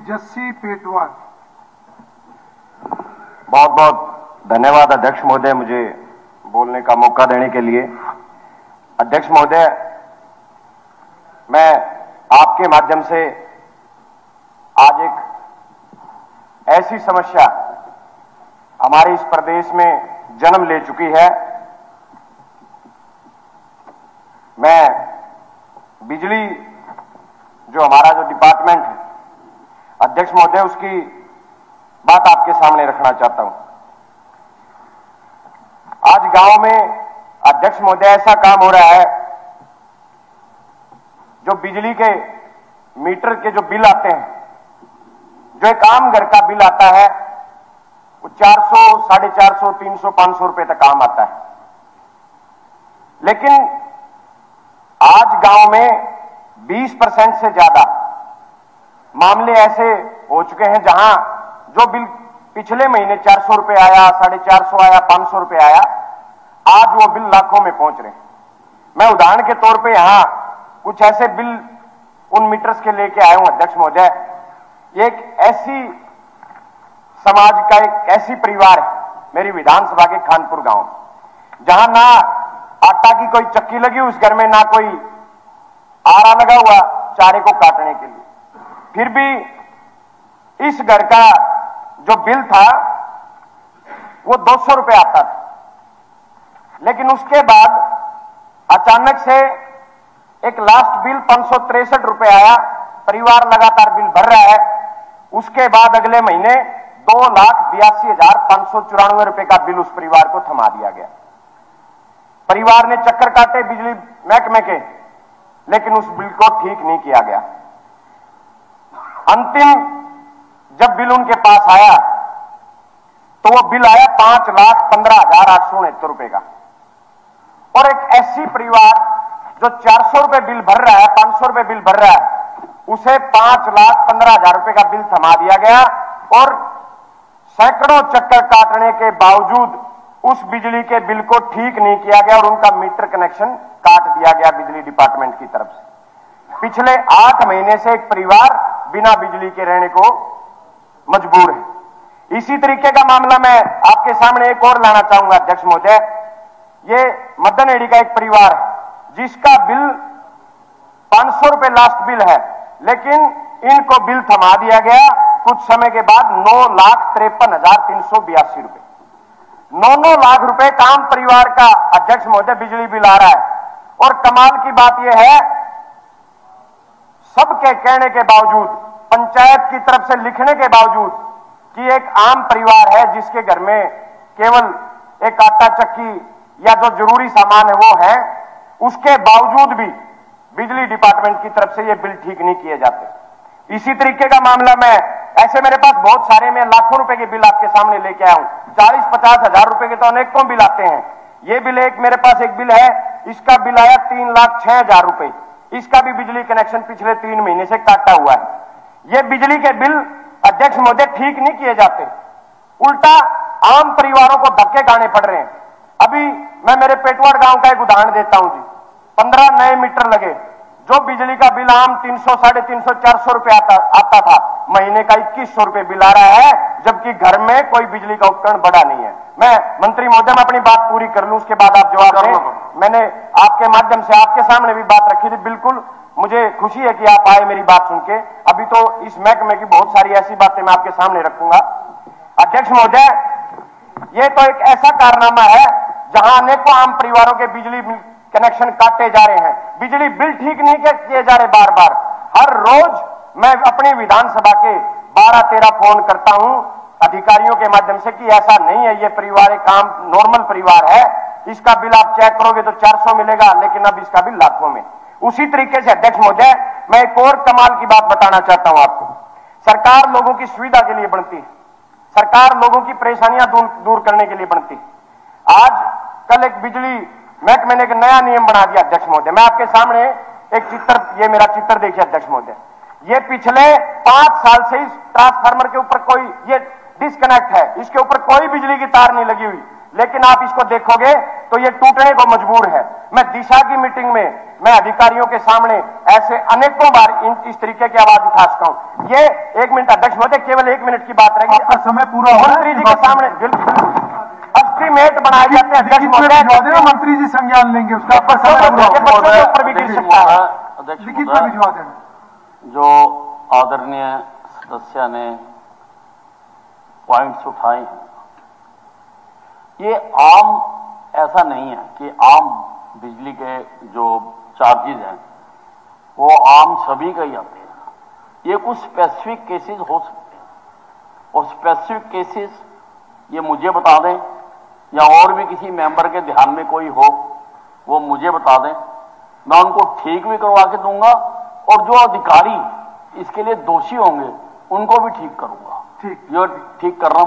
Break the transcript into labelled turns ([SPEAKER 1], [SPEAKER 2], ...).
[SPEAKER 1] जस्सी पेटवाल।
[SPEAKER 2] बहुत बहुत धन्यवाद अध्यक्ष महोदय, मुझे बोलने का मौका देने के लिए। अध्यक्ष महोदय, मैं आपके माध्यम से आज एक ऐसी समस्या हमारे इस प्रदेश में जन्म ले चुकी है। मैं बिजली जो हमारा जो डिपार्टमेंट है अध्यक्ष महोदय, उसकी बात आपके सामने रखना चाहता हूं। आज गांव में अध्यक्ष महोदय ऐसा काम हो रहा है, जो बिजली के मीटर के जो बिल आते हैं, जो एक आम घर का बिल आता है वो 400, 450, 300, 500 रुपए तक आम आता है। लेकिन आज गांव में 20% से ज्यादा मामले ऐसे हो चुके हैं जहां जो बिल पिछले महीने 400 रुपए आया, 450 आया, 500 रुपए आया, आज वो बिल लाखों में पहुंच रहे हैं। मैं उदाहरण के तौर पे यहां कुछ ऐसे बिल उन मीटर्स के लेके आया हूं अध्यक्ष महोदय। एक ऐसी समाज का एक ऐसी परिवार है मेरी विधानसभा के खानपुर गांव, जहां ना आटा की कोई चक्की लगी उस घर में, ना कोई आरा लगा हुआ चारे को काटने के लिए। फिर भी इस घर का जो बिल था वो 200 रुपए आता था। लेकिन उसके बाद अचानक से एक लास्ट बिल 563 रुपए आया। परिवार लगातार बिल भर रहा है। उसके बाद अगले महीने 2,82,594 रुपए का बिल उस परिवार को थमा दिया गया। परिवार ने चक्कर काटे बिजली महकमे के, लेकिन उस बिल को ठीक नहीं किया गया। अंतिम जब बिल उनके पास आया तो वो बिल आया 5,15,869 रुपए का। और एक ऐसी परिवार जो 400 रुपए बिल भर रहा है, 500 रुपए बिल भर रहा है, उसे 5,15,000 रुपए का बिल थमा दिया गया। और सैकड़ों चक्कर काटने के बावजूद उस बिजली के बिल को ठीक नहीं किया गया और उनका मीटर कनेक्शन काट दिया गया बिजली डिपार्टमेंट की तरफ से। पिछले 8 महीने से एक परिवार बिना बिजली के रहने को मजबूर है। इसी तरीके का मामला मैं आपके सामने एक और लाना चाहूंगा अध्यक्ष महोदय। ये मदनहेड़ी का एक परिवार है जिसका बिल 500 रुपए लास्ट बिल है, लेकिन इनको बिल थमा दिया गया कुछ समय के बाद 9,53,382 रुपए। 9 लाख रुपए का आम परिवार का अध्यक्ष महोदय बिजली बिल आ रहा है। और कमाल की बात यह है, सबके कहने के बावजूद, पंचायत की तरफ से लिखने के बावजूद कि एक आम परिवार है जिसके घर में केवल एक आटा चक्की या जो जरूरी सामान है वो है, उसके बावजूद भी बिजली डिपार्टमेंट की तरफ से ये बिल ठीक नहीं किए जाते। इसी तरीके का मामला मैं ऐसे मेरे पास बहुत सारे, मैं लाखों रुपए के बिल आपके सामने लेके आया हूं। 40-50 हजार रुपए के तो अनेकों बिल आते हैं। ये बिल एक मेरे पास एक बिल है, इसका बिल आया 3,06,000 रुपए। इसका भी बिजली कनेक्शन पिछले 3 महीने से काटा हुआ है। ये बिजली के बिल अध्यक्ष महोदय ठीक नहीं किए जाते, उल्टा आम परिवारों को धक्के खाने पड़ रहे हैं। अभी मैं मेरे पेटवाड़ गांव का एक उदाहरण देता हूं जी। 15 नए मीटर लगे। जो बिजली का बिल आम 300, 350, 400 रुपए आता था, महीने का 2100 रुपए बिल आ रहा है, जबकि घर में कोई बिजली का उपकरण बड़ा नहीं है। मैं मंत्री महोदय मैं अपनी बात पूरी कर लूं, उसके बाद आप जवाब दें। मैंने आपके माध्यम से आपके सामने भी बात रखी थी। बिल्कुल मुझे खुशी है कि आप आए मेरी बात सुन के। अभी तो इस महकमे की बहुत सारी ऐसी बातें मैं आपके सामने रखूंगा। अध्यक्ष महोदय, ये तो एक ऐसा कारनामा है जहां अनेकों आम परिवारों के बिजली कनेक्शन काटे जा रहे हैं, बिजली बिल ठीक नहीं किए जा रहे बार बार। हर रोज मैं अपनी विधानसभा के 12-13 फोन करता हूं अधिकारियों के माध्यम से कि ऐसा नहीं है, ये परिवार एक आम नॉर्मल परिवार है, इसका बिल आप चेक करोगे तो 400 मिलेगा, लेकिन अब इसका बिल लाखों में। उसी तरीके से अध्यक्ष महोदय, मैं एक और कमाल की बात बताना चाहता हूं आपको। सरकार लोगों की सुविधा के लिए बनती है, सरकार लोगों की परेशानियां दूर करने के लिए बनती है। आज कल एक बिजली महकमे ने एक नया नियम बना दिया अध्यक्ष महोदय। मैं आपके सामने एक चित्र, ये मेरा चित्र देखिए अध्यक्ष महोदय। ये पिछले 5 साल से इस ट्रांसफार्मर के ऊपर कोई ये डिस्कनेक्ट है, इसके ऊपर कोई बिजली की तार नहीं लगी हुई, लेकिन आप इसको देखोगे तो ये टूटने को मजबूर है। मैं दिशा की मीटिंग में मैं अधिकारियों के सामने ऐसे अनेकों बार इस तरीके की आवाज उठा सकता हूं। ये 1 मिनट अध्यक्ष महोदय, केवल 1 मिनट की बात रहेगी।
[SPEAKER 1] आपका समय पूरा हो
[SPEAKER 2] मंत्री जी के सामने एस्टीमेट बनाए जाते हैं अध्यक्ष महोदय,
[SPEAKER 1] मंत्री जी संज्ञान लेंगे उसका। आपका समय पूरा
[SPEAKER 2] बच्चों के ऊपर भी गिर सकता है।
[SPEAKER 3] अध्यक्ष
[SPEAKER 1] लिखित में भिजवा देना।
[SPEAKER 3] जो आदरणीय सदस्य ने पॉइंट्स उठाए हैं, ये आम ऐसा नहीं है कि आम बिजली के जो चार्जेज हैं वो आम सभी का ही आते हैं। ये कुछ स्पेसिफिक केसेस हो सकते हैं, और स्पेसिफिक केसेस ये मुझे बता दें या और भी किसी मेंबर के ध्यान में कोई हो वो मुझे बता दें, मैं उनको ठीक भी करवा के दूंगा, और जो अधिकारी इसके लिए दोषी होंगे उनको भी ठीक करूंगा।
[SPEAKER 1] ठीक,
[SPEAKER 3] ये ठीक करना